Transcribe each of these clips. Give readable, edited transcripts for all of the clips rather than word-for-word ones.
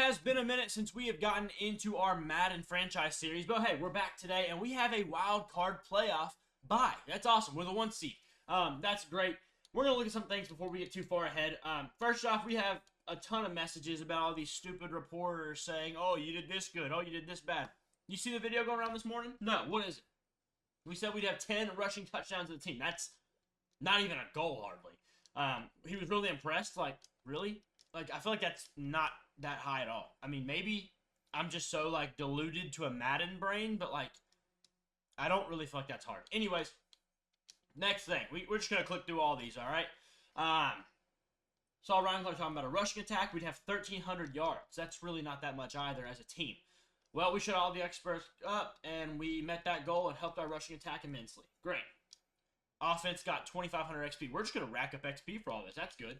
has been a minute since we have gotten into our Madden franchise series, but hey, we're back today, and we have a wild card playoff bye. That's awesome. We're the 1 seed. That's great. We're going to look at some things before we get too far ahead. First off, we have a ton of messages about all these stupid reporters saying, oh, you did this good. Oh, you did this bad. You see the video going around this morning? No. What is it? We said we'd have 10 rushing touchdowns to the team. That's not even a goal, hardly. He was really impressed. Like, really? Like, I feel like that's not that high at all. I mean, maybe I'm just so, like, deluded to a Madden brain, but, like, I don't really feel like that's hard. Anyways, next thing. We're just going to click through all these, all right? Saw Ryan Clark talking about a rushing attack. We'd have 1,300 yards. That's really not that much either as a team. Well, we shut all the experts up, and we met that goal and helped our rushing attack immensely. Great. Offense got 2,500 XP. We're just going to rack up XP for all this. That's good.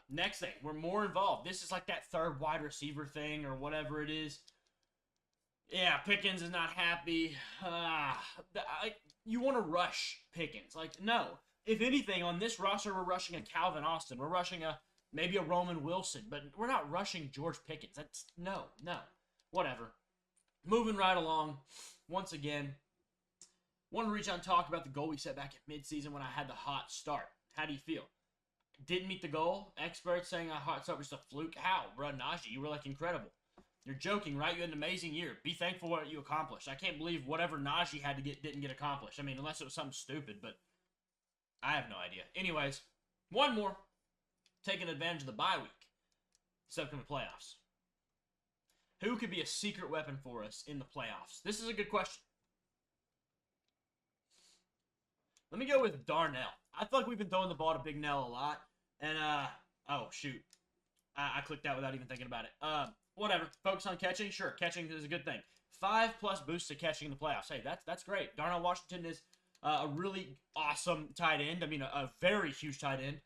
Next thing. We're more involved. This is like that third wide receiver thing or whatever it is. Yeah, Pickens is not happy. You want to rush Pickens. Like, no. If anything, on this roster, we're rushing a Calvin Austin. We're rushing maybe a Roman Wilson. But we're not rushing George Pickens. That's, no. Whatever. Moving right along. Once again, wanted to reach out and talk about the goal we set back at midseason when I had the hot start. How do you feel? Didn't meet the goal. Experts saying a hot start was a fluke. How? Bro, Najee, you were, like, incredible. You're joking, right? You had an amazing year. Be thankful for what you accomplished. I can't believe whatever Najee had to get didn't get accomplished. I mean, unless it was something stupid, but I have no idea. Anyways, one more. Taking advantage of the bye week. This upcoming playoffs. Who could be a secret weapon for us in the playoffs? This is a good question. Let me go with Darnell. I feel like we've been throwing the ball to Big Nell a lot. And, oh, shoot. I clicked that without even thinking about it. Whatever. Focus on catching? Sure, catching is a good thing. 5+ boosts to catching in the playoffs. Hey, that's great. Darnell Washington is a really awesome tight end. I mean, a very huge tight end.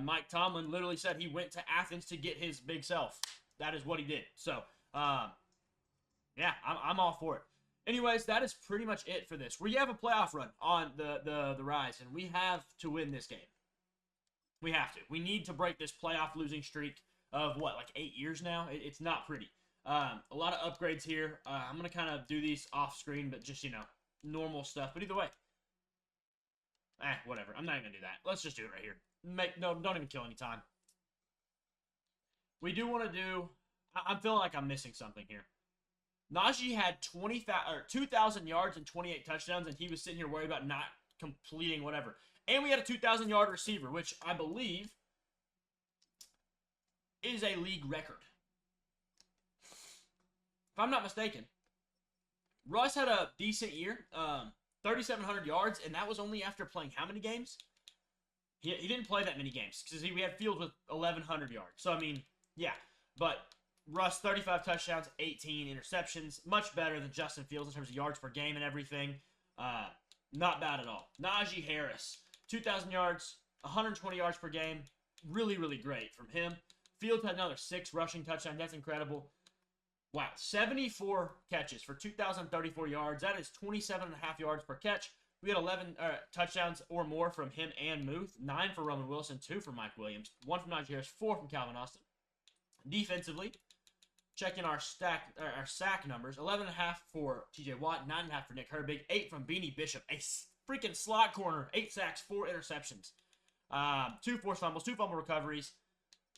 Mike Tomlin literally said he went to Athens to get his big self. That is what he did. So, yeah, I'm all for it. Anyways, that is pretty much it for this. We have a playoff run on the rise, and we have to win this game. We have to. We need to break this playoff losing streak of, what, like 8 years now? It's not pretty. A lot of upgrades here. I'm going to kind of do these off screen, but just, you know, normal stuff. But either way, whatever. I'm not even going to do that. Let's just do it right here. Don't even kill any time. We do want to do... I'm feeling like I'm missing something here. Najee had 2,000 yards and 28 touchdowns, and he was sitting here worried about not completing whatever. And we had a 2,000-yard receiver, which I believe is a league record. If I'm not mistaken, Russ had a decent year, 3,700 yards, and that was only after playing how many games? He didn't play that many games, because we had Fields with 1,100 yards. So, I mean, yeah, but... Russ, 35 touchdowns, 18 interceptions. Much better than Justin Fields in terms of yards per game and everything. Not bad at all. Najee Harris, 2,000 yards, 120 yards per game. Really, really great from him. Fields had another 6 rushing touchdowns. That's incredible. Wow, 74 catches for 2,034 yards. That is 27.5 yards per catch. We had 11 touchdowns or more from him and Muth. 9 for Roman Wilson, 2 for Mike Williams, 1 from Najee Harris, 4 from Calvin Austin. Defensively, checking our sack numbers, 11.5 for TJ Watt, 9.5 for Nick Herbig, 8 from Beanie Bishop, a freaking slot corner, 8 sacks, 4 interceptions, 2 forced fumbles, 2 fumble recoveries.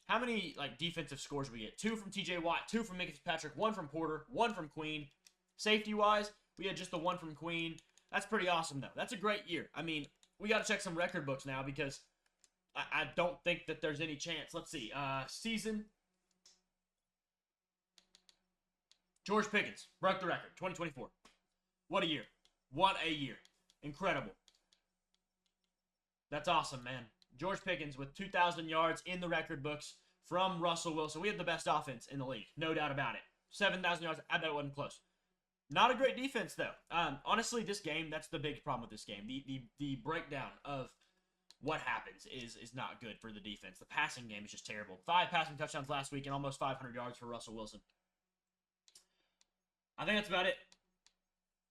How many defensive scores did we get? 2 from TJ Watt, 2 from Minka Fitzpatrick, 1 from Porter, 1 from Queen. Safety-wise, we had just the 1 from Queen. That's pretty awesome, though. That's a great year. I mean, we got to check some record books now because I don't think that there's any chance. Let's see. Season... George Pickens broke the record, 2024. What a year. What a year. Incredible. That's awesome, man. George Pickens with 2,000 yards in the record books from Russell Wilson. We had the best offense in the league, no doubt about it. 7,000 yards, I bet it wasn't close. Not a great defense, though. Honestly, this game, that's the big problem with this game. The breakdown of what happens is not good for the defense. The passing game is just terrible. 5 passing touchdowns last week and almost 500 yards for Russell Wilson. I think that's about it.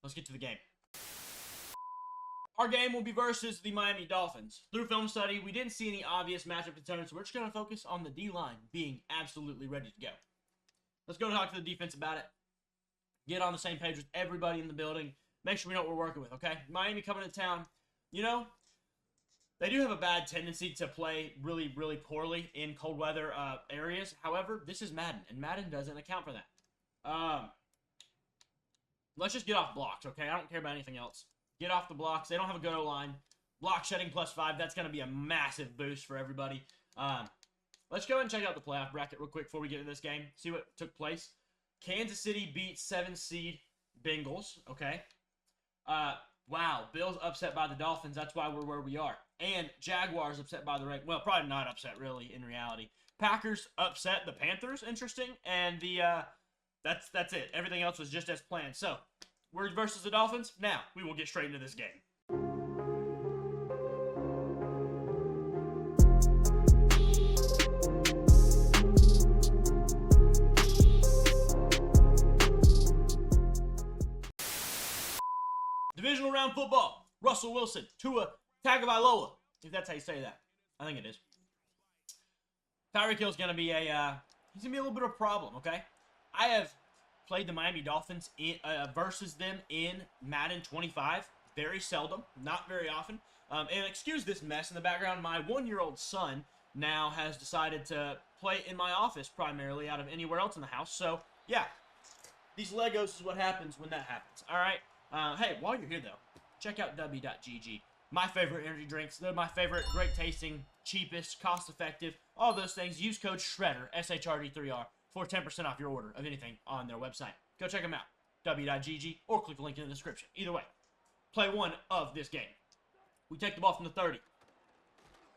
Let's get to the game. Our game will be versus the Miami Dolphins. Through film study, we didn't see any obvious matchup concerns, so we're just going to focus on the D-line being absolutely ready to go. Let's go talk to the defense about it. Get on the same page with everybody in the building. Make sure we know what we're working with, okay? Miami coming to town. You know, they do have a bad tendency to play really, really poorly in cold weather areas. However, this is Madden, and Madden doesn't account for that. Let's just get off blocks, okay? I don't care about anything else. Get off the blocks. They don't have a good O-line. Block shedding +5. That's going to be a massive boost for everybody. Let's go ahead and check out the playoff bracket real quick before we get into this game. See what took place. Kansas City beat 7th seed Bengals, okay? Wow, Bills upset by the Dolphins. That's why we're where we are. And Jaguars upset by the Ravens. Well, probably not upset, really, in reality. Packers upset the Panthers. Interesting. And that's it. Everything else was just as planned. So, we're versus the Dolphins. Now, we will get straight into this game. Divisional round football. Russell Wilson, Tua Tagovailoa, if that's how you say that. I think it is. Tyreek Hill's gonna be he's gonna be a little bit of a problem. Okay, I have played the Miami Dolphins versus them in Madden 25 very seldom, not very often. And excuse this mess in the background. My 1-year-old son now has decided to play in my office primarily out of anywhere else in the house. So yeah, these Legos is what happens when that happens. All right. Hey, while you're here, though, check out W.GG. My favorite energy drinks. They're my favorite. Great tasting, cheapest, cost-effective, all those things. Use code SHREDDER, SHRD3R, for 10% off your order of anything on their website. Go check them out. W.GG, or click the link in the description. Either way, play one of this game. We take the ball from the 30.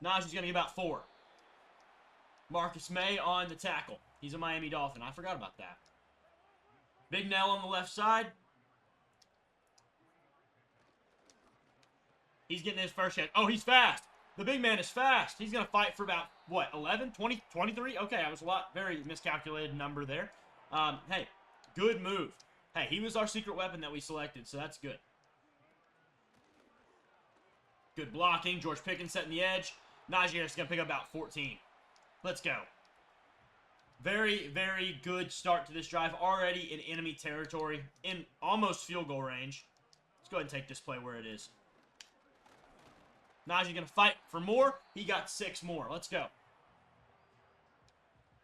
Najee's going to get about 4. Marcus May on the tackle. He's a Miami Dolphin. I forgot about that. Big Nell on the left side. He's getting his first hit. Oh, he's fast. The big man is fast. He's going to fight for about, what, 11, 20, 23? Okay, I was very miscalculated number there. Hey, good move. Hey, he was our secret weapon that we selected, so that's good. Good blocking. George Pickens setting the edge. Najee Harris is going to pick up about 14. Let's go. Very, very good start to this drive. Already in enemy territory, in almost field goal range. Let's go ahead and take this play where it is. Najee going to fight for more. He got 6 more. Let's go.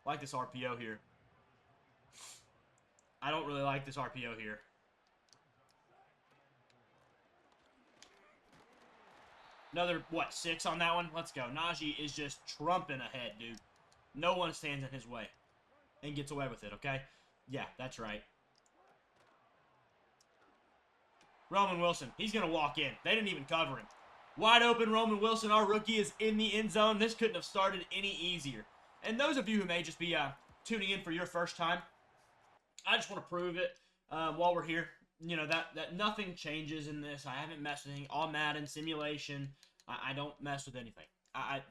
I like this RPO here. I don't really like this RPO here. Another, what, 6 on that one? Let's go. Najee is just trumping ahead, dude. No one stands in his way and gets away with it, okay? Yeah, that's right. Roman Wilson, he's going to walk in. They didn't even cover him. Wide open Roman Wilson, our rookie, is in the end zone. This couldn't have started any easier. And those of you who may just be tuning in for your first time, I just want to prove it while we're here. You know, that nothing changes in this. I haven't messed with anything. All Madden, simulation. I don't mess with anything.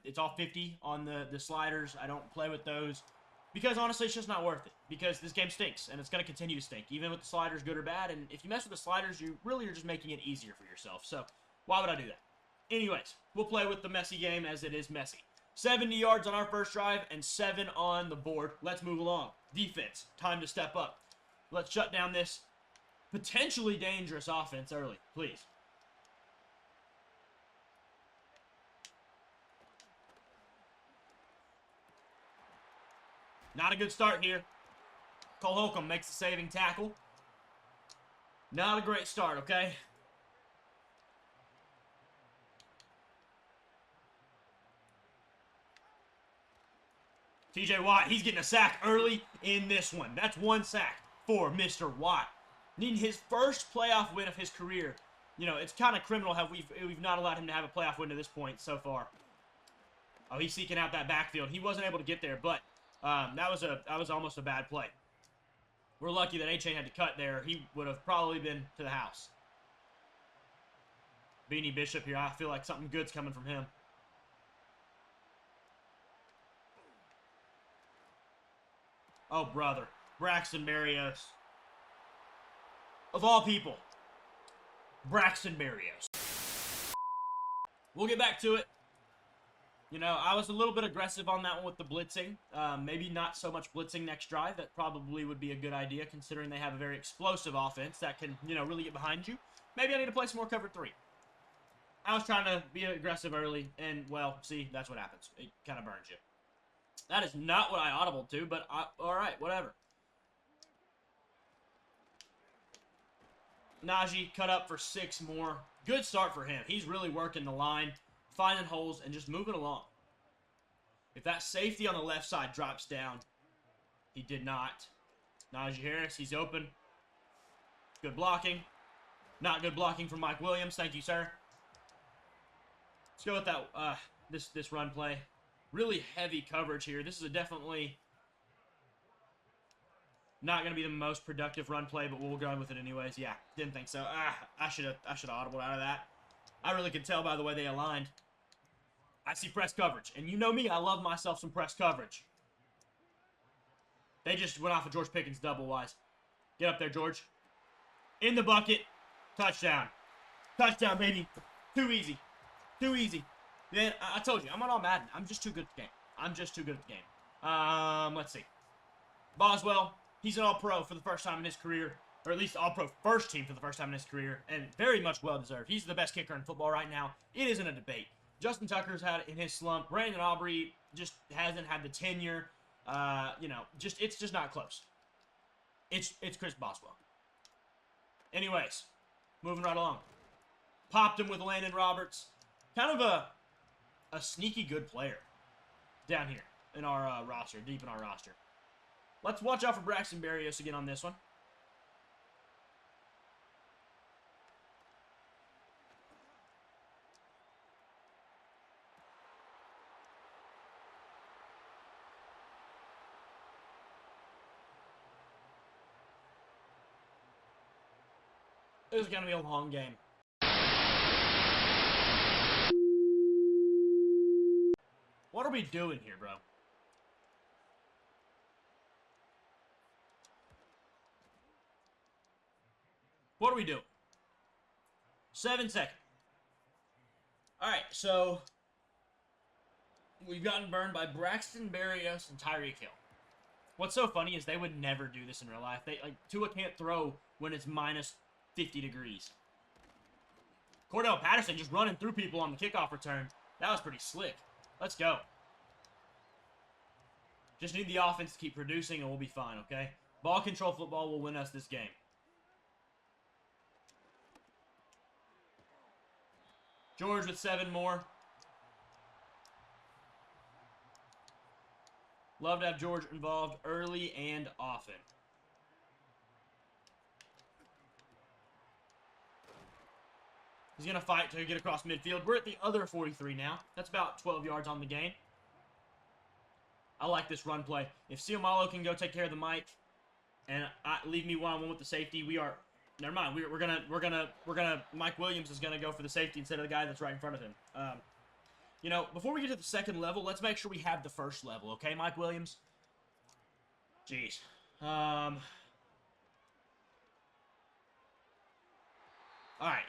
It's all 50 on the sliders. I don't play with those. Because, honestly, it's just not worth it. Because this game stinks, and it's going to continue to stink. Even with the sliders, good or bad. And if you mess with the sliders, you really are just making it easier for yourself. So, why would I do that? Anyways, we'll play with the messy game as it is messy. 70 yards on our first drive and 7 on the board. Let's move along. Defense, time to step up. Let's shut down this potentially dangerous offense early, please. Not a good start here. Cole Holcomb makes the saving tackle. Not a great start, okay? TJ Watt, he's getting a sack early in this one. That's 1 sack for Mr. Watt. Needing his first playoff win of his career. You know, it's kind of criminal how we've not allowed him to have a playoff win to this point so far. Oh, he's seeking out that backfield. He wasn't able to get there, but that was almost a bad play. We're lucky that A-Chain had to cut there. He would have probably been to the house. Beanie Bishop here. I feel like something good's coming from him. Oh, brother. Braxton Berrios. Of all people. Braxton Berrios. We'll get back to it. You know, I was a little bit aggressive on that one with the blitzing. Maybe not so much blitzing next drive. That probably would be a good idea considering they have a very explosive offense that can, you know, really get behind you. Maybe I need to play some more cover 3. I was trying to be aggressive early, and, well, see, that's what happens. It kind of burns you. That is not what I audibled to, but all right, whatever. Najee cut up for 6 more. Good start for him. He's really working the line, finding holes, and just moving along. If that safety on the left side drops down, he did not. Najee Harris, he's open. Good blocking. Not good blocking from Mike Williams. Thank you, sir. Let's go with that. This run play. Really heavy coverage here. This is definitely not going to be the most productive run play, but we'll go with it anyways. Yeah, didn't think so. I should have audibled out of that. I really could tell by the way they aligned. I see press coverage, and you know me, I love myself some press coverage. They just went off of George Pickens double-wise. Get up there, George. In the bucket. Touchdown. Touchdown, baby. Too easy. Too easy. Then, I told you, I'm not on Madden. I'm just too good at the game. I'm just too good at the game. Let's see. Boswell, he's an All-Pro for the first time in his career, or at least All-Pro first team for the first time in his career, and very much well-deserved. He's the best kicker in football right now. It isn't a debate. Justin Tucker's had it in his slump. Brandon Aubrey just hasn't had the tenure. You know, it's just not close. It's Chris Boswell. Anyways, moving right along. Popped him with Landon Roberts. Kind of a sneaky good player down here in our roster, deep in our roster. Let's watch out for Braxton Berrios again on this one. This is going to be a long game. What are we doing here, bro? What are we doing? 7 seconds. Alright, so we've gotten burned by Braxton Berrios and Tyreek Hill. What's so funny is they would never do this in real life. Tua can't throw when it's minus 50 degrees. Cordell Patterson just running through people on the kickoff return. That was pretty slick. Let's go. Just need the offense to keep producing and we'll be fine, okay? Ball control football will win us this game. George with 7 more. Love to have George involved early and often. He's going to fight to get across midfield. We're at the other 43 now. That's about 12 yards on the game. I like this run play. If Siomalo can go take care of the Mike and leave me one-on-one with the safety, we are... Never mind. We're gonna... Mike Williams is going to go for the safety instead of the guy that's right in front of him. You know, before we get to the second level, let's make sure we have the first level, okay, Mike Williams? Jeez. Alright,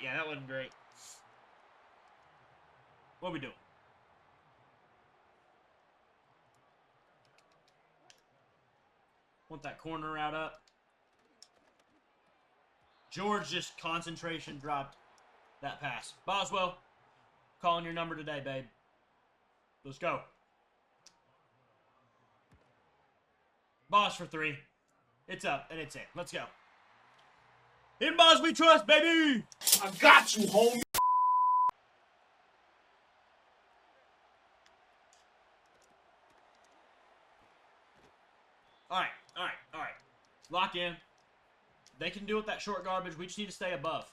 yeah, that wasn't great. What are we doing? Want that corner route up. George just concentration dropped that pass. Boswell, calling your number today, babe. Let's go. Boss for 3. It's up, and it's in. Let's go. In Boss we trust, baby! I got you, homie. Alright. Lock in. They can deal with that short garbage. We just need to stay above.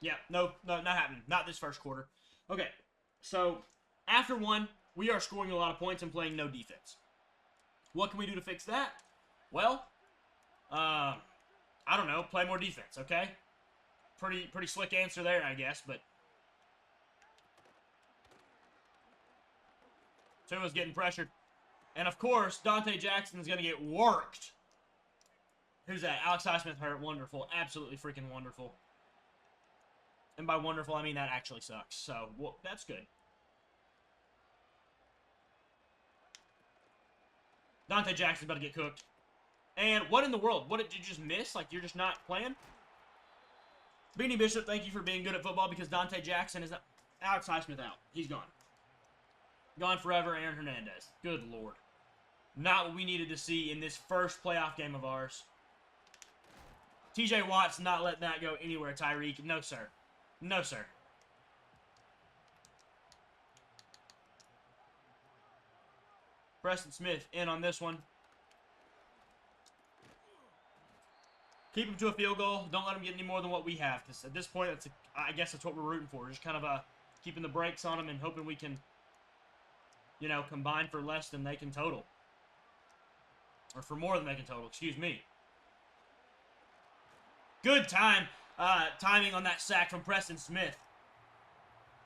Yeah, no, not happening. Not this first quarter. Okay, so after 1, we are scoring a lot of points and playing no defense. What can we do to fix that? Well, I don't know. Play more defense, okay? Pretty slick answer there, I guess, but Tua's getting pressured. And, of course, Dante Jackson's going to get worked. Who's that? Alex Highsmith hurt. Wonderful. Absolutely freaking wonderful. And by wonderful, I mean that actually sucks. So, well, that's good. Dante Jackson's about to get cooked. And what in the world? What did you just miss? Like, you're just not playing? Beanie Bishop, thank you for being good at football because Dante Jackson is not... Alex Highsmith out. He's gone. Gone forever, Aaron Hernandez. Good Lord. Not what we needed to see in this first playoff game of ours. TJ Watt's not letting that go anywhere, Tyreek. No, sir. No, sir. Preston Smith in on this one. Keep him to a field goal. Don't let him get any more than what we have. Because at this point, I guess that's what we're rooting for. Just kind of keeping the brakes on them and hoping we can, you know, combine for less than they can total. Or for more than they can total. Excuse me. Good timing on that sack from Preston Smith.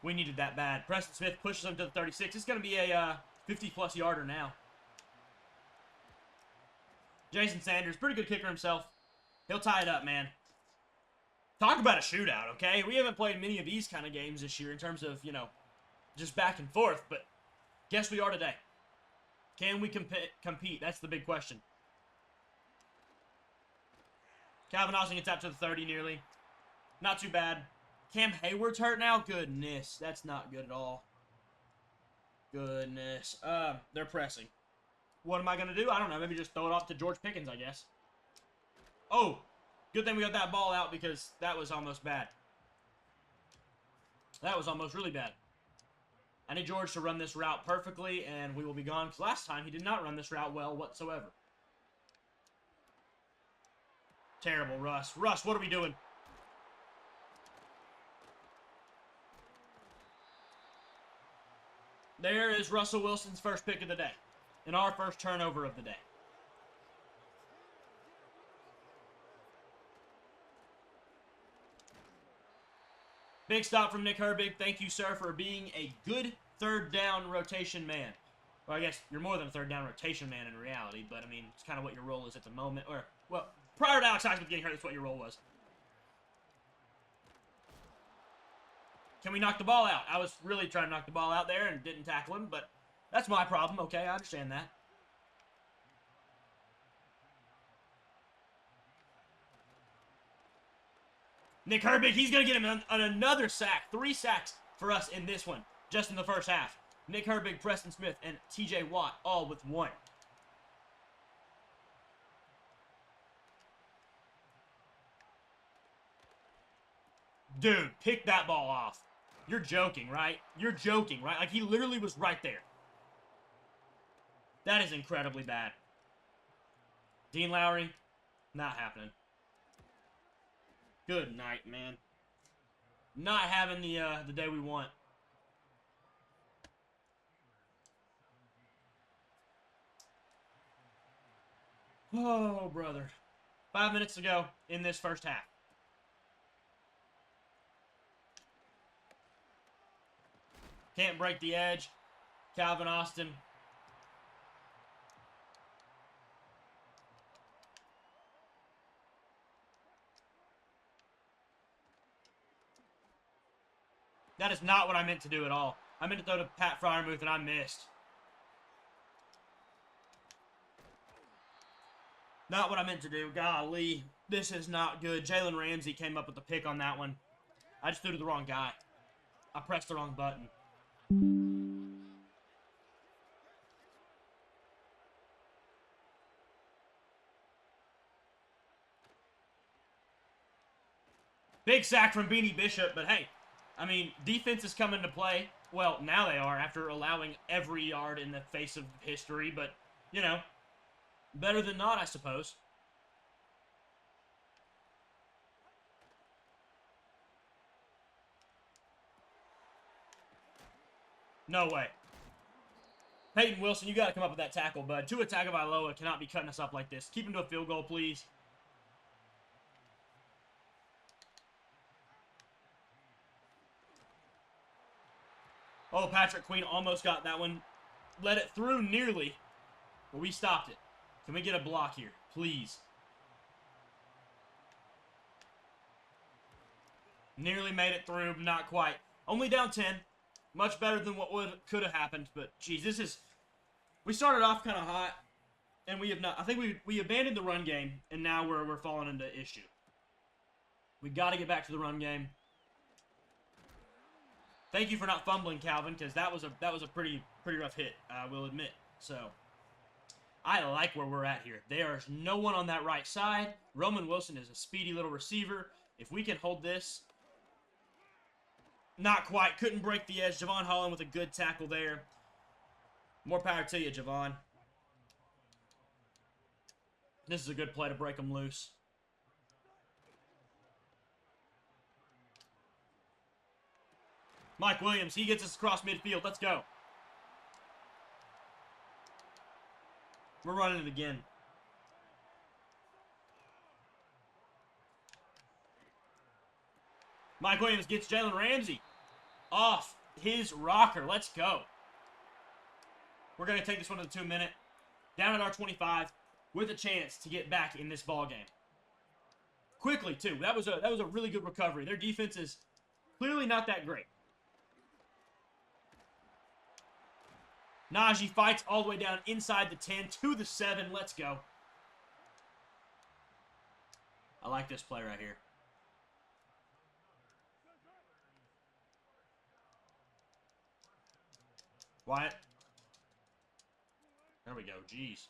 We needed that bad. Preston Smith pushes him to the 36. It's going to be a 50-plus yarder now. Jason Sanders, pretty good kicker himself. He'll tie it up, man. Talk about a shootout, okay? We haven't played many of these kind of games this year in terms of, you know, just back and forth, but guess we are today. Can we compete? That's the big question. Calvin Austin gets out to the 30 nearly. Not too bad. Cam Hayward's hurt now? Goodness. That's not good at all. Goodness. They're pressing. What am I going to do? I don't know. Maybe just throw it off to George Pickens, I guess. Oh, good thing we got that ball out because that was almost bad. That was almost really bad. I need George to run this route perfectly, and we will be gone. Because last time, he did not run this route well whatsoever. Terrible, Russ. Russ, what are we doing? There is Russell Wilson's first pick of the day. And our first turnover of the day. Big stop from Nick Herbig. Thank you, sir, for being a good third down rotation man. Well, I guess you're more than a third down rotation man in reality, but, I mean, it's kind of what your role is at the moment. Or, well, prior to Alex Highsmith getting hurt, that's what your role was. Can we knock the ball out? I was really trying to knock the ball out there and didn't tackle him, but that's my problem. Okay, I understand that. Nick Herbig, he's going to get him another sack. 3 sacks for us in this one, just in the first half. Nick Herbig, Preston Smith, and TJ Watt all with 1. Dude, pick that ball off. You're joking, right? You're joking, right? Like, he literally was right there. That is incredibly bad. Dean Lowry, not happening. Good night, man. Not having the day we want. Oh, brother. 5 minutes to go in this first half. Can't break the edge. Calvin Austin. That is not what I meant to do at all. I meant to throw to Pat Freiermuth, and I missed. Not what I meant to do. Golly. This is not good. Jalen Ramsey came up with the pick on that one. I just threw to the wrong guy. I pressed the wrong button. Big sack from Beanie Bishop, but hey, I mean, defense is coming to play. Well, now they are after allowing every yard in the face of history, but, you know, better than not, I suppose. No way. Peyton Wilson, you got to come up with that tackle, bud. Tua Tagovailoa cannot be cutting us up like this. Keep him to a field goal, please. Oh, Patrick Queen almost got that one. Let it through nearly, but we stopped it. Can we get a block here, please? Nearly made it through, not quite. Only down 10. Much better than what could have happened. But, geez, this is... We started off kind of hot, and we have not... I think we abandoned the run game, and now we're falling into issue. We got to get back to the run game. Thank you for not fumbling, Calvin, because that was a pretty rough hit, I will admit. So, I like where we're at here. There's no one on that right side. Roman Wilson is a speedy little receiver. If we can hold this... Not quite. Couldn't break the edge. Javon Holland with a good tackle there. More power to you, Javon. This is a good play to break them loose. Mike Williams, he gets us across midfield. Let's go. We're running it again. Mike Williams gets Jalen Ramsey off his rocker. Let's go. We're going to take this one to the 2-minute. Down at our 25 with a chance to get back in this ball game. Quickly, too. That was a really good recovery. Their defense is clearly not that great. Najee fights all the way down inside the 10 to the 7. Let's go. I like this play right here. Wyatt. There we go. Jeez.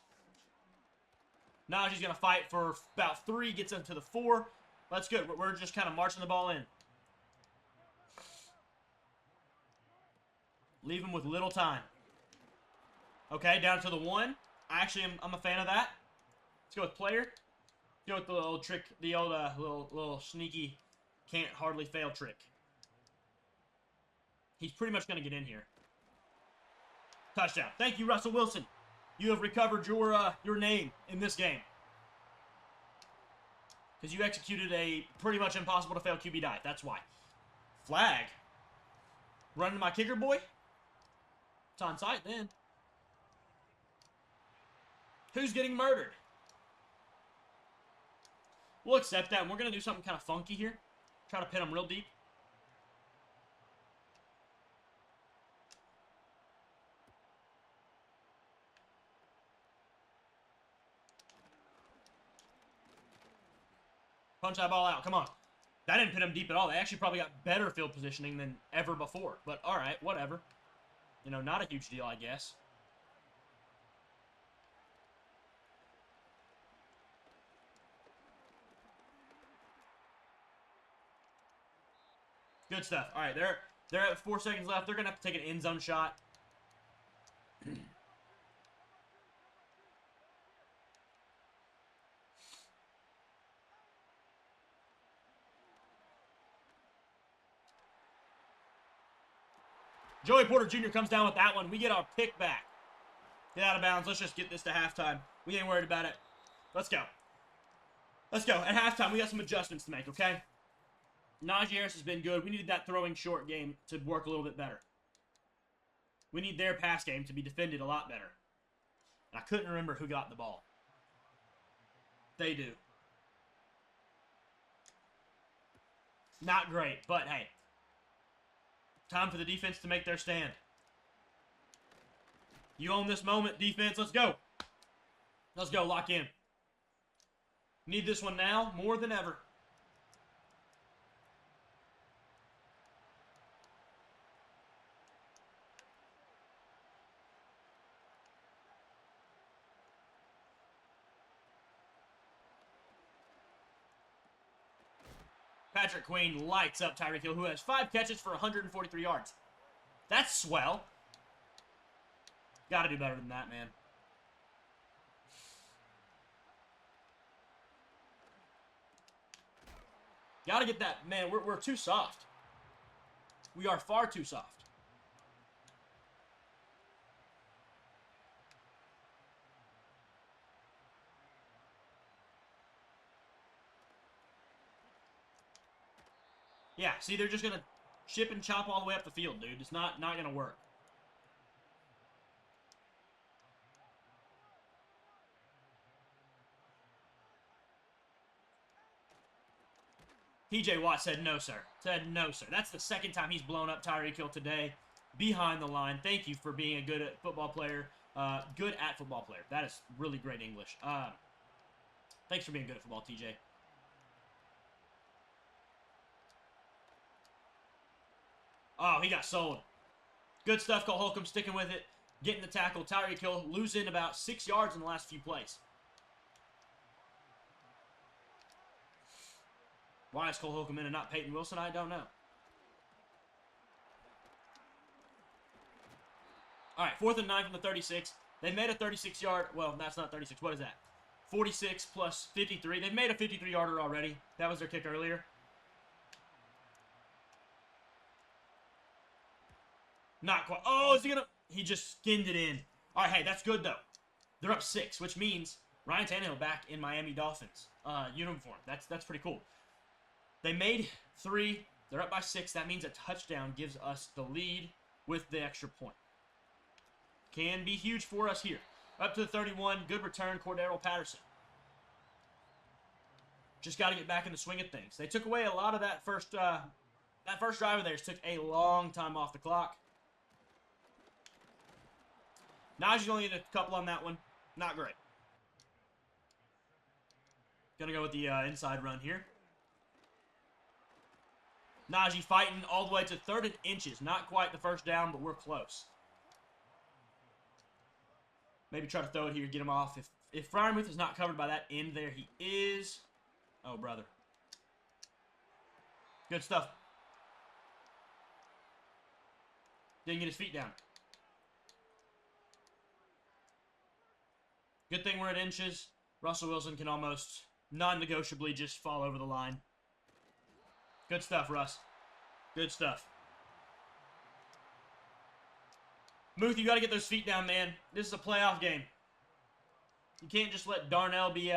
Najee's going to fight for about 3. Gets up to the 4. That's good. We're just kind of marching the ball in. Leave him with little time. Okay, down to the 1. I'm a fan of that. Let's go with player. Let's go with the old trick, the old little sneaky can't hardly fail trick. He's pretty much going to get in here. Touchdown. Thank you, Russell Wilson. You have recovered your name in this game. Because you executed a pretty much impossible to fail QB dive. That's why. Flag. Running my kicker boy. It's on site then. Who's getting murdered? We'll accept that, and we're going to do something kind of funky here. Try to pin him real deep. Punch that ball out. Come on. That didn't pin him deep at all. They actually probably got better field positioning than ever before. But, all right, whatever. You know, not a huge deal, I guess. Good stuff. All right, they're at 4 seconds left. They're going to have to take an end zone shot. Joey Porter Jr. comes down with that one. We get our pick back. Get out of bounds. Let's just get this to halftime. We ain't worried about it. Let's go. Let's go. At halftime, we got some adjustments to make, okay? Najee Harris has been good. We needed that throwing short game to work a little bit better. We need their pass game to be defended a lot better. And I couldn't remember who got the ball. They do. Not great, but hey. Time for the defense to make their stand. You own this moment, defense. Let's go. Let's go. Lock in. Need this one now more than ever. Patrick Queen lights up Tyreek Hill, who has 5 catches for 143 yards. That's swell. Got to do better than that, man. Got to get that. Man, we're too soft. We are far too soft. Yeah, see, they're just going to chip and chop all the way up the field, dude. It's not going to work. P.J. Watt said no, sir. Said no, sir. That's the second time he's blown up Tyreek Hill today behind the line. Thank you for being a good football player. Good at football player. That is really great English. Thanks for being good at football, TJ. Oh, he got sold. Good stuff, Cole Holcomb sticking with it. Getting the tackle. Tyreek Hill losing about 6 yards in the last few plays. Why is Cole Holcomb in and not Peyton Wilson? I don't know. All right, 4th and 9 from the 36. They made a 36-yard. Well, that's not 36. What is that? 46 plus 53. They've made a 53-yarder already. That was their kick earlier. Not quite. Oh, is he going to? He just skinned it in. All right, hey, that's good, though. They're up 6, which means Ryan Tannehill back in Miami Dolphins uniform. That's pretty cool. They made 3. They're up by 6. That means a touchdown gives us the lead with the extra point. Can be huge for us here. Up to the 31. Good return, Cordero Patterson. Just got to get back in the swing of things. They took away a lot of that first drive of theirs. Took a long time off the clock. Najee's only hit a couple on that one. Not great. Gonna go with the inside run here. Najee fighting all the way to 3rd and inches. Not quite the first down, but we're close. Maybe try to throw it here, get him off. If Freiermuth is not covered by that end there, he is. Oh, brother. Good stuff. Didn't get his feet down. Good thing we're at inches. Russell Wilson can almost non-negotiably just fall over the line. Good stuff, Russ. Good stuff. Muth, you got to get those feet down, man. This is a playoff game. You can't just let Darnell be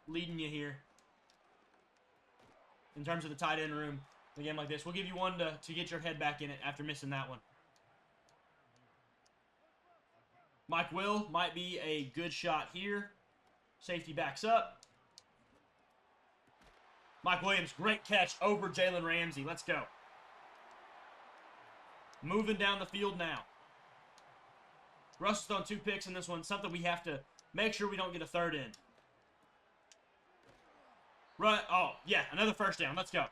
leading you here. In terms of the tight end room, in a game like this. We'll give you one to get your head back in it after missing that one. Mike Will might be a good shot here. Safety backs up. Mike Williams, great catch over Jalen Ramsey. Let's go. Moving down the field now. Russell's thrown 2 picks in this one. Something we have to make sure we don't get a 3rd in. Right. Oh, yeah. Another first down. Let's go.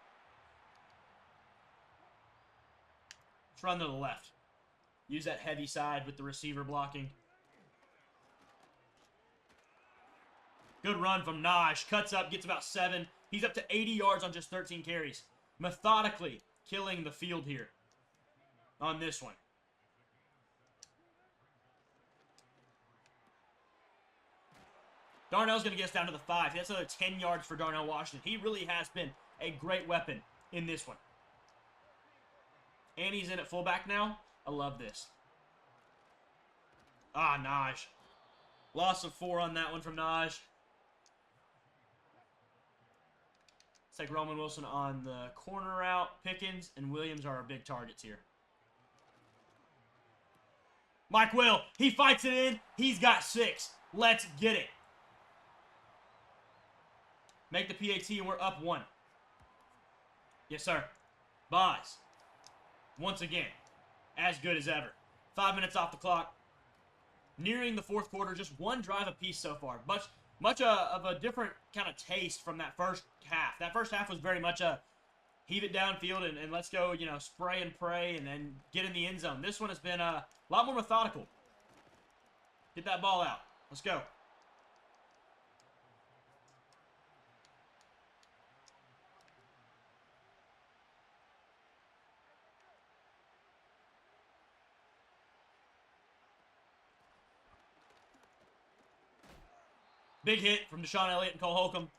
Let's run to the left. Use that heavy side with the receiver blocking. Good run from Naj. Cuts up, gets about 7. He's up to 80 yards on just 13 carries. Methodically killing the field here on this one. Darnell's going to get us down to the 5. That's another 10 yards for Darnell Washington. He really has been a great weapon in this one. And he's in at fullback now. I love this. Ah, Naj. Loss of 4 on that one from Naj. Let's take Roman Wilson on the corner route. Pickens and Williams are our big targets here. Mike Will, he fights it in. He's got 6. Let's get it. Make the PAT and we're up 1. Yes, sir. Buys. Once again. As good as ever. 5 minutes off the clock. Nearing the 4th quarter. Just 1 drive apiece so far. Much of a different kind of taste from that first half. That first half was very much a heave it downfield and let's go, you know, spray and pray and then get in the end zone. This one has been a lot more methodical. Get that ball out. Let's go. Big hit from Deshaun Elliott and Cole Holcomb.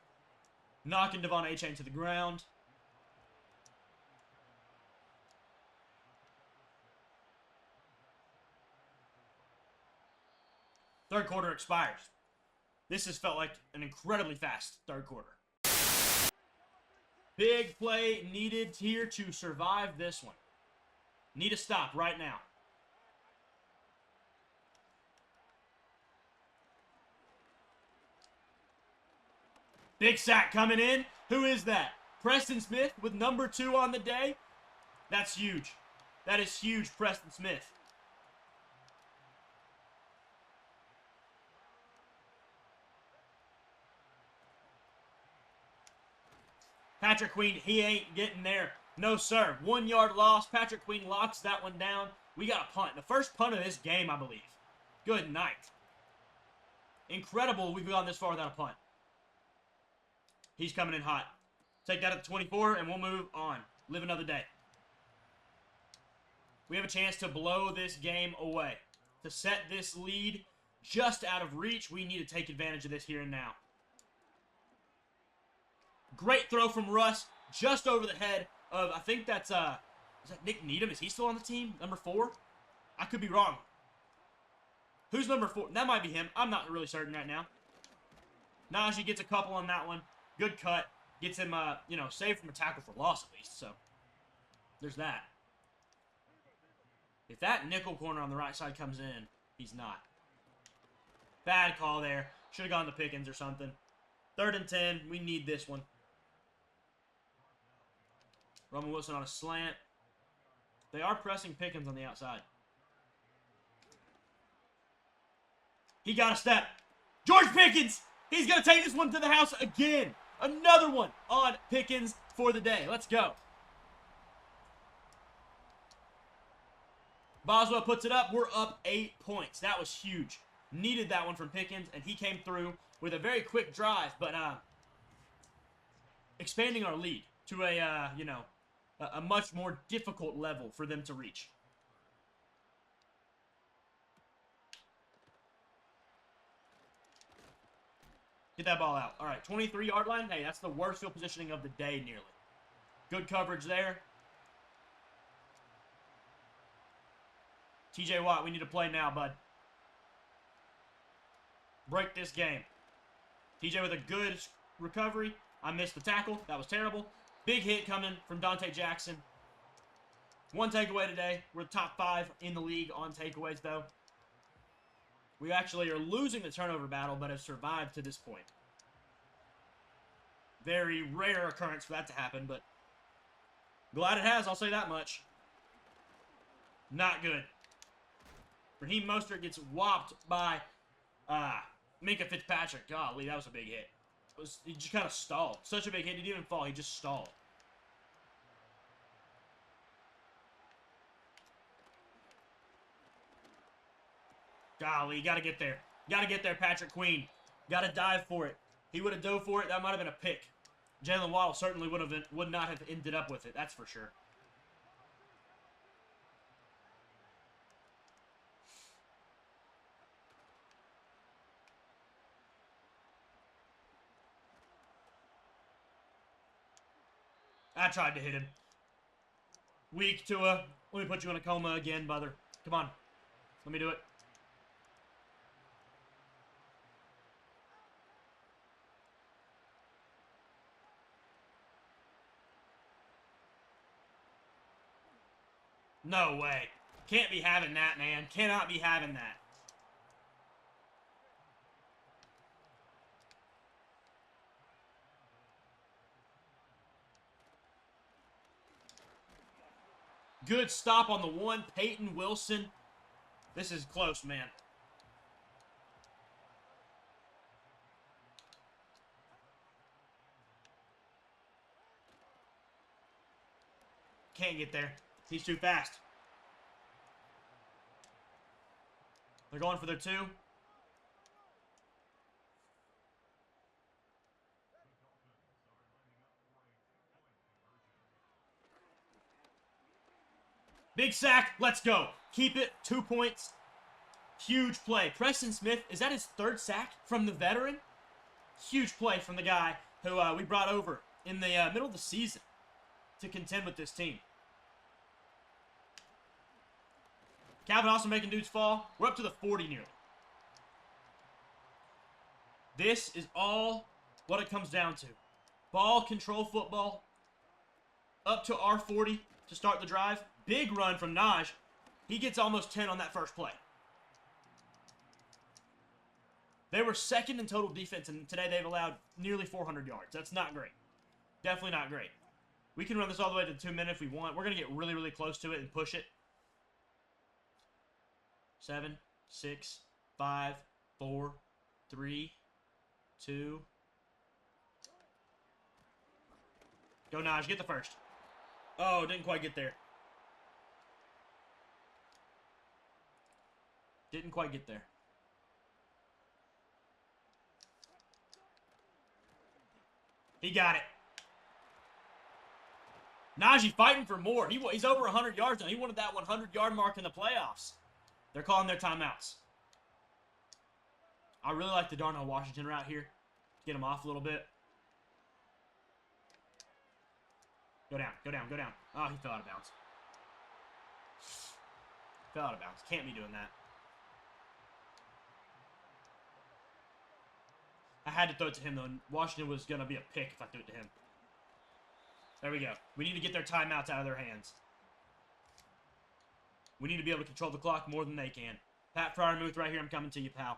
Knocking Devon Achane to the ground. Third quarter expires. This has felt like an incredibly fast third quarter. Big play needed here to survive this one. Need a stop right now. Big sack coming in. Who is that? Preston Smith with number 2 on the day. That's huge. That is huge, Preston Smith. Patrick Queen, he ain't getting there. No, sir. 1 yard loss. Patrick Queen locks that one down. We got a punt. The first punt of this game, I believe. Good night. Incredible we've gone this far without a punt. He's coming in hot. Take that at the 24, and we'll move on. Live another day. We have a chance to blow this game away. To set this lead just out of reach, we need to take advantage of this here and now. Great throw from Russ, just over the head of, I think that's, is that Nick Needham? Is he still on the team? Number 4? I could be wrong. Who's number 4? That might be him. I'm not really certain right now. Najee gets a couple on that one. Good cut. Gets him, saved from a tackle for loss at least, so there's that. If that nickel corner on the right side comes in, he's not. Bad call there. Should have gone to Pickens or something. 3rd and 10. We need this one. Roman Wilson on a slant. They are pressing Pickens on the outside. He got a step. George Pickens! He's going to take this one to the house again. Another one on Pickens for the day. Let's go. Boswell puts it up. We're up 8 points. That was huge. Needed that one from Pickens, and he came through with a very quick drive, but expanding our lead to a much more difficult level for them to reach. Get that ball out. All right, 23-yard line. Hey, that's the worst field positioning of the day nearly. Good coverage there. TJ Watt, we need to play now, bud. Break this game. TJ with a good recovery. I missed the tackle. That was terrible. Big hit coming from Dante Jackson. 1 takeaway today. We're top 5 in the league on takeaways, though. We actually are losing the turnover battle, but have survived to this point. Very rare occurrence for that to happen, but glad it has, I'll say that much. Not good. Raheem Mostert gets whopped by Minka Fitzpatrick. Golly, that was a big hit. He just kind of stalled. Such a big hit. He didn't even fall. He just stalled. Golly, you got to get there. Got to get there, Patrick Queen. Got to dive for it. He would have dove for it. That might have been a pick. Jalen Waddle certainly would not have ended up with it. That's for sure. I tried to hit him. Weak, Tua. Let me put you in a coma again, brother. Come on. Let me do it. No way. Can't be having that, man. Cannot be having that. Good stop on the one. Peyton Wilson. This is close, man. Can't get there. He's too fast. They're going for their 2. Big sack. Let's go. Keep it. 2 points. Huge play. Preston Smith, is that his 3rd sack from the veteran? Huge play from the guy who we brought over in the middle of the season to contend with this team. Calvin also making dudes fall. We're up to the 40 nearly. This is all what it comes down to. Ball control football. Up to our 40 to start the drive. Big run from Naj. He gets almost 10 on that first play. They were 2nd in total defense, and today they've allowed nearly 400 yards. That's not great. Definitely not great. We can run this all the way to 2 minutes if we want. We're going to get really, really close to it and push it. 7, 6, 5, 4, 3, 2. Go, Naj. Get the first. Oh, didn't quite get there. Didn't quite get there. He got it. Najee fighting for more. He's over 100 yards now. He wanted that 100-yard mark in the playoffs. They're calling their timeouts. I really like the Darnell Washington route here. Get him off a little bit. Go down, go down, go down. Oh, he fell out of bounds. Fell out of bounds. Can't be doing that. I had to throw it to him, though. Washington was going to be a pick if I threw it to him. There we go. We need to get their timeouts out of their hands. We need to be able to control the clock more than they can. Pat Fryermuth right here. I'm coming to you, pal.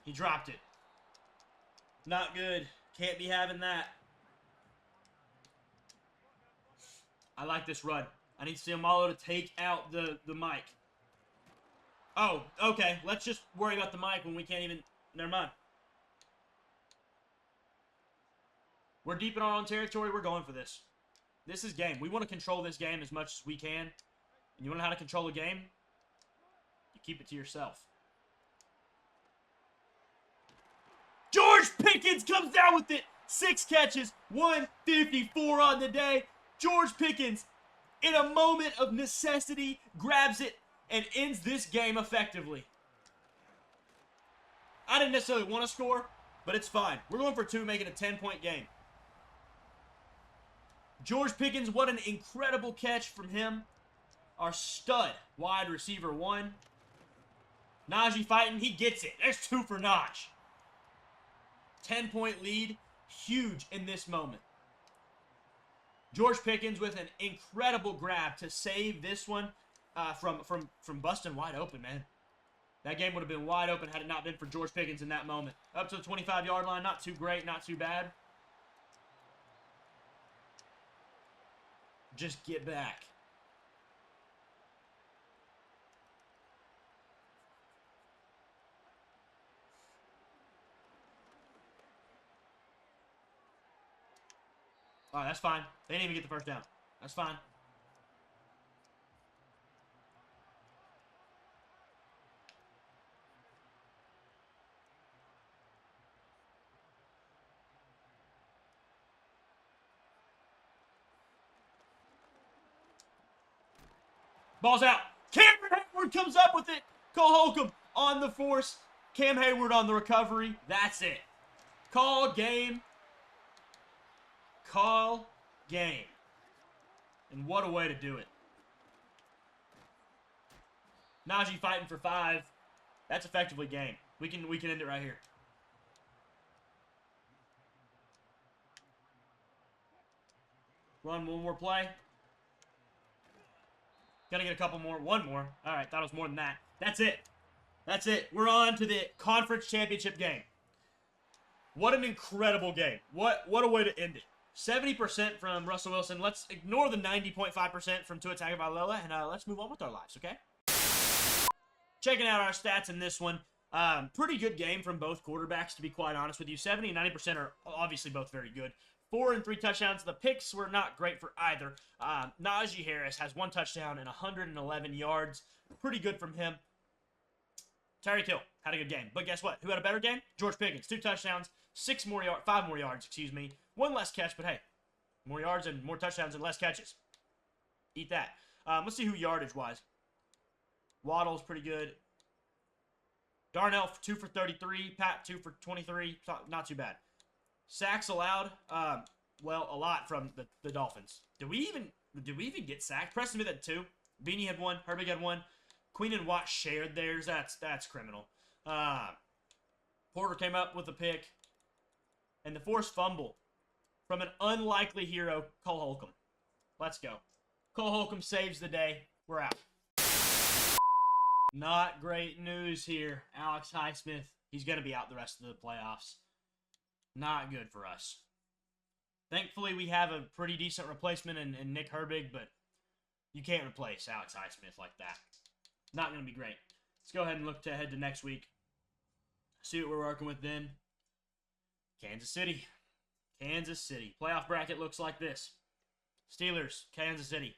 He dropped it. Not good. Can't be having that. I like this run. I need Siamalo to take out the mic. Oh, okay. Let's just worry about the mic when we can't even... Never mind. We're deep in our own territory. We're going for this. This is game. We want to control this game as much as we can. And you want to know how to control a game? You keep it to yourself. George Pickens comes down with it. 6 catches, 154 on the day. George Pickens, in a moment of necessity, grabs it and ends this game effectively. I didn't necessarily want to score, but it's fine. We're going for 2, making a 10-point game. George Pickens, what an incredible catch from him. Our stud wide receiver 1. Najee fighting. He gets it. There's 2 for Naj. 10-point lead. Huge in this moment. George Pickens with an incredible grab to save this one from busting wide open, man. That game would have been wide open had it not been for George Pickens in that moment. Up to the 25-yard line. Not too great. Not too bad. Just get back. All right, that's fine. They didn't even get the first down. That's fine. Ball's out. Cameron Hayward comes up with it. Cole Holcomb on the force. Cam Hayward on the recovery. That's it. Call game. Call game. And what a way to do it. Najee fighting for 5. That's effectively game. We can end it right here. Run one more play. Gotta get a couple more. One more. All right, thought it was more than that. That's it. That's it. We're on to the conference championship game. What an incredible game. What a way to end it. 70% from Russell Wilson. Let's ignore the 90.5% from Tua Tagovailoa, and let's move on with our lives, okay? Checking out our stats in this one. Pretty good game from both quarterbacks, to be quite honest with you. 70 and 90% are obviously both very good. 4 and 3 touchdowns. The picks were not great for either. Najee Harris has 1 touchdown and 111 yards. Pretty good from him. Tyreek Hill had a good game. But guess what? Who had a better game? George Pickens. 2 touchdowns, 5 more yards, excuse me. 1 less catch, but hey, more yards and more touchdowns and less catches. Eat that. Let's see who yardage-wise. Waddle's pretty good. Darnell, 2 for 33. Pat, 2 for 23. Not too bad. Sacks allowed, well, a lot from the Dolphins. Did we even get sacked? Preston Smith had 2. Beanie had 1. Herbig had 1. Queen and Watt shared theirs. That's criminal. Porter came up with a pick. And the forced fumble from an unlikely hero, Cole Holcomb. Let's go. Cole Holcomb saves the day. We're out. Not great news here. Alex Highsmith, he's going to be out the rest of the playoffs. Not good for us. Thankfully, we have a pretty decent replacement in Nick Herbig, but you can't replace Alex Highsmith like that. Not going to be great. Let's go ahead and look ahead to next week. See what we're working with then. Kansas City. Kansas City. Playoff bracket looks like this. Steelers, Kansas City.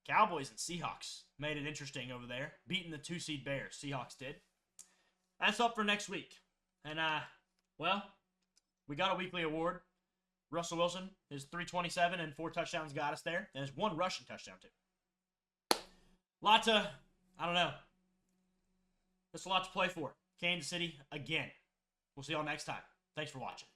Cowboys and Seahawks made it interesting over there. Beating the 2-seed Bears. Seahawks did. That's up for next week. And, well, we got a weekly award. Russell Wilson, his 327 and 4 touchdowns got us there. And his 1 rushing touchdown, too. Lots of, I don't know. There's a lot to play for. Kansas City, again. We'll see y'all next time. Thanks for watching.